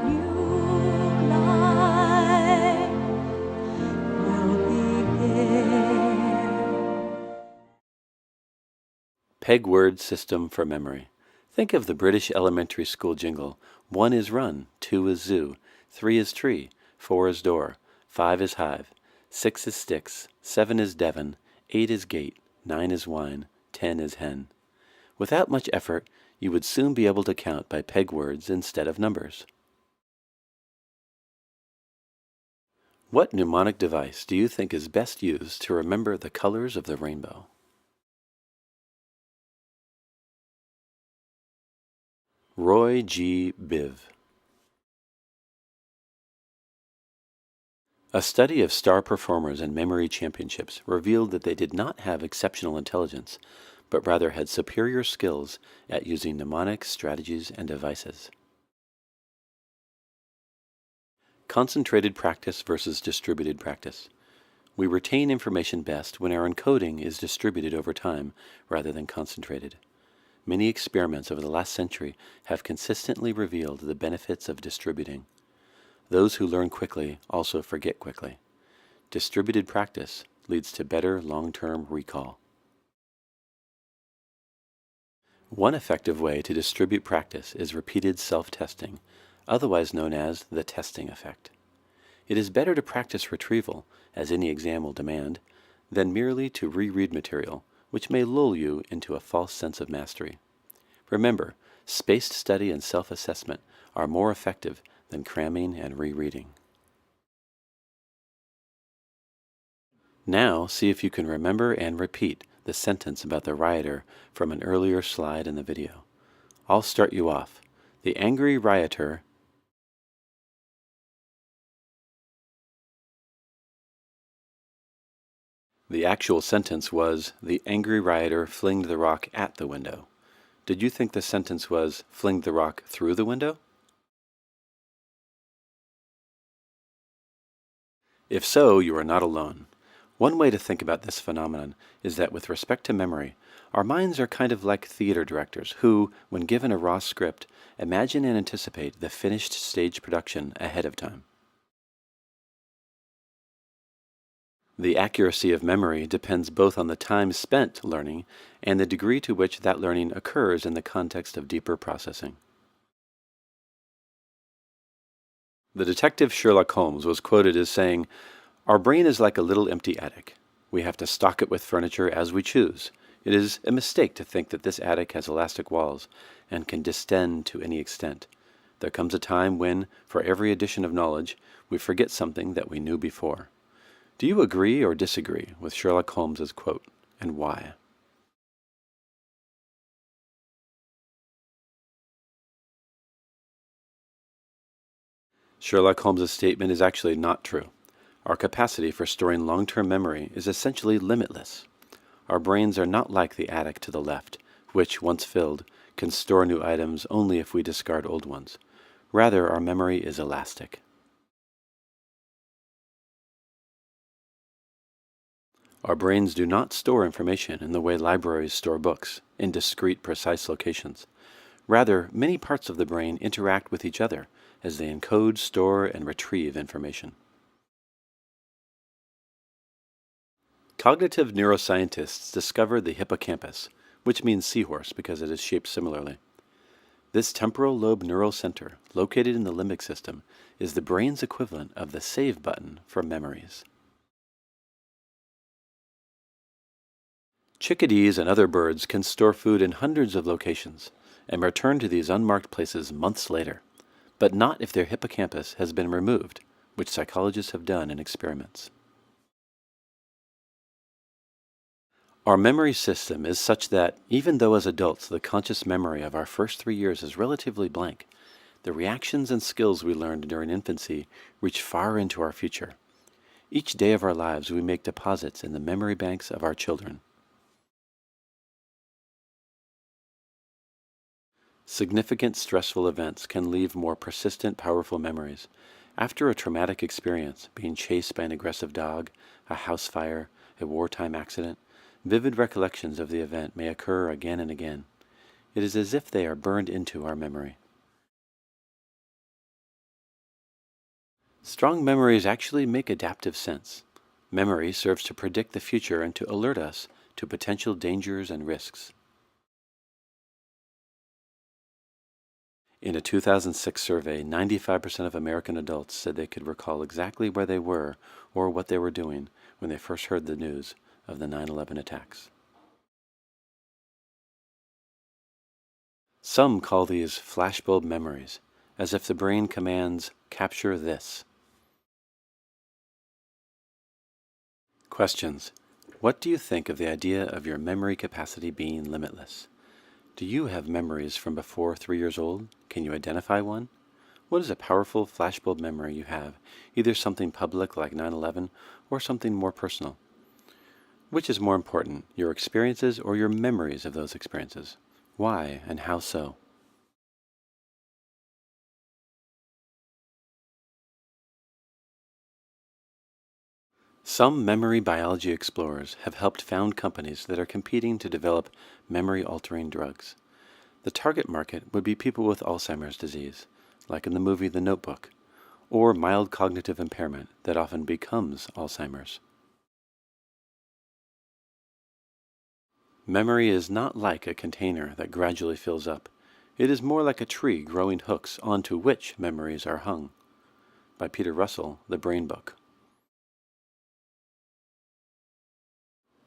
new life will begin. Peg word system for memory. Think of the British elementary school jingle. 1 is run, 2 is zoo, 3 is tree, 4 is door, 5 is hive, 6 is sticks, 7 is Devon, 8 is gate, 9 is wine, 10 is hen. Without much effort, you would soon be able to count by peg words instead of numbers. What mnemonic device do you think is best used to remember the colors of the rainbow? Roy G. Biv. A study of star performers in memory championships revealed that they did not have exceptional intelligence, but rather had superior skills at using mnemonic strategies and devices. Concentrated practice versus distributed practice. We retain information best when our encoding is distributed over time rather than concentrated. Many experiments over the last century have consistently revealed the benefits of distributing. Those who learn quickly also forget quickly. Distributed practice leads to better long-term recall. One effective way to distribute practice is repeated self-testing, otherwise known as the testing effect. It is better to practice retrieval, as any exam will demand, than merely to reread material, which may lull you into a false sense of mastery. Remember, spaced study and self-assessment are more effective than cramming and rereading. Now see if you can remember and repeat the sentence about the rioter from an earlier slide in the video. I'll start you off. The angry rioter The actual sentence was, the angry rioter flinged the rock at the window. Did you think the sentence was, flinged the rock through the window? If so, you are not alone. One way to think about this phenomenon is that with respect to memory, our minds are kind of like theater directors who, when given a raw script, imagine and anticipate the finished stage production ahead of time. The accuracy of memory depends both on the time spent learning and the degree to which that learning occurs in the context of deeper processing. The detective Sherlock Holmes was quoted as saying, "Our brain is like a little empty attic. We have to stock it with furniture as we choose. It is a mistake to think that this attic has elastic walls and can distend to any extent. There comes a time when, for every addition of knowledge, we forget something that we knew before." Do you agree or disagree with Sherlock Holmes's quote, and why? Sherlock Holmes's statement is actually not true. Our capacity for storing long-term memory is essentially limitless. Our brains are not like the attic to the left, which, once filled, can store new items only if we discard old ones. Rather, our memory is elastic. Our brains do not store information in the way libraries store books, in discrete, precise locations. Rather, many parts of the brain interact with each other as they encode, store, and retrieve information. Cognitive neuroscientists discovered the hippocampus, which means seahorse because it is shaped similarly. This temporal lobe neural center, located in the limbic system, is the brain's equivalent of the save button for memories. Chickadees and other birds can store food in hundreds of locations and return to these unmarked places months later, but not if their hippocampus has been removed, which psychologists have done in experiments. Our memory system is such that, even though as adults the conscious memory of our first 3 years is relatively blank, the reactions and skills we learned during infancy reach far into our future. Each day of our lives we make deposits in the memory banks of our children. Significant stressful events can leave more persistent, powerful memories. After a traumatic experience, being chased by an aggressive dog, a house fire, a wartime accident, vivid recollections of the event may occur again and again. It is as if they are burned into our memory. Strong memories actually make adaptive sense. Memory serves to predict the future and to alert us to potential dangers and risks. In a 2006 survey, 95% of American adults said they could recall exactly where they were or what they were doing when they first heard the news of the 9/11 attacks. Some call these flashbulb memories, as if the brain commands, "Capture this." Questions. What do you think of the idea of your memory capacity being limitless? Do you have memories from before 3 years old? Can you identify one? What is a powerful flashbulb memory you have, either something public like 9/11 or something more personal? Which is more important, your experiences or your memories of those experiences? Why and how so? Some memory biology explorers have helped found companies that are competing to develop memory-altering drugs. The target market would be people with Alzheimer's disease, like in the movie The Notebook, or mild cognitive impairment that often becomes Alzheimer's. Memory is not like a container that gradually fills up. It is more like a tree growing hooks onto which memories are hung. By Peter Russell, The Brain Book.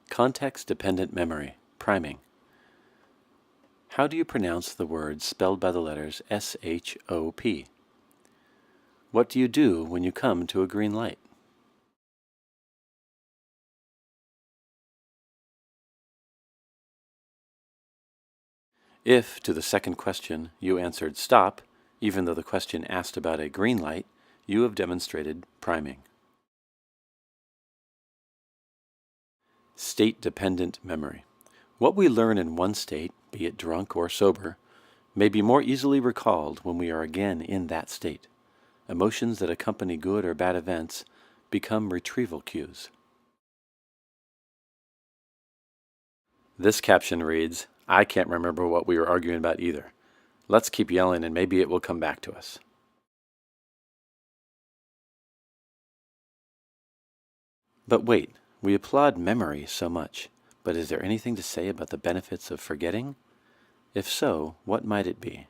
Context-dependent memory, priming. How do you pronounce the word spelled by the letters S-H-O-P? What do you do when you come to a green light? If, to the second question, you answered stop, even though the question asked about a green light, you have demonstrated priming. State-dependent memory. What we learn in one state, be it drunk or sober, may be more easily recalled when we are again in that state. Emotions that accompany good or bad events become retrieval cues. This caption reads, "I can't remember what we were arguing about either. Let's keep yelling and maybe it will come back to us." But wait, we applaud memory so much, but is there anything to say about the benefits of forgetting? If so, what might it be?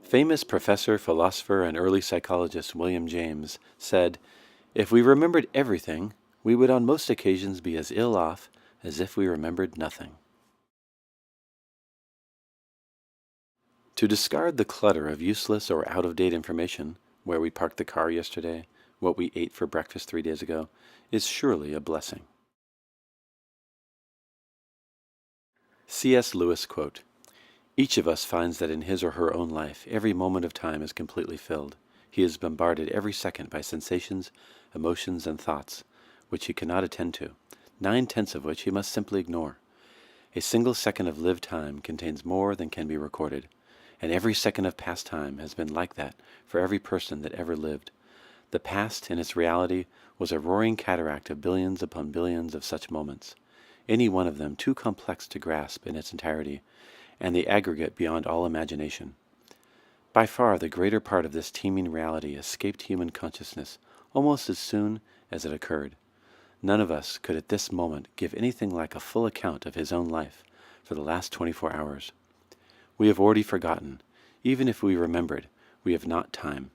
Famous professor, philosopher, and early psychologist William James said, "If we remembered everything, we would on most occasions be as ill off as if we remembered nothing." To discard the clutter of useless or out-of-date information, where we parked the car yesterday, what we ate for breakfast 3 days ago, is surely a blessing. C.S. Lewis quote, "Each of us finds that in his or her own life, every moment of time is completely filled. He is bombarded every second by sensations, emotions, and thoughts, which he cannot attend to, 9/10 of which he must simply ignore. A single second of lived time contains more than can be recorded, and every second of past time has been like that for every person that ever lived. The past, in its reality, was a roaring cataract of billions upon billions of such moments, any one of them too complex to grasp in its entirety, and the aggregate beyond all imagination. By far the greater part of this teeming reality escaped human consciousness almost as soon as it occurred. None of us could at this moment give anything like a full account of his own life for the last 24 hours. We have already forgotten. Even if we remembered, we have not time.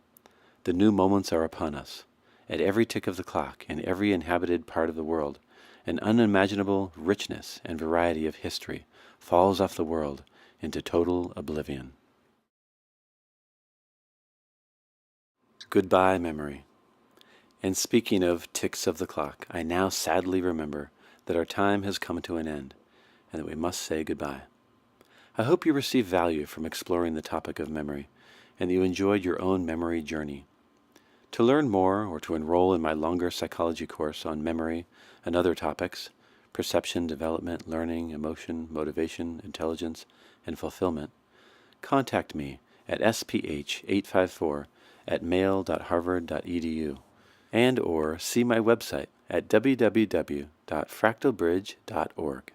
The new moments are upon us. At every tick of the clock, in every inhabited part of the world, an unimaginable richness and variety of history falls off the world into total oblivion." Goodbye, memory. And speaking of ticks of the clock, I now sadly remember that our time has come to an end, and that we must say goodbye. I hope you received value from exploring the topic of memory, and that you enjoyed your own memory journey. To learn more or to enroll in my longer psychology course on memory and other topics, perception, development, learning, emotion, motivation, intelligence, and fulfillment, contact me at sph854@mail.harvard.edu and or see my website at www.fractalbridge.org.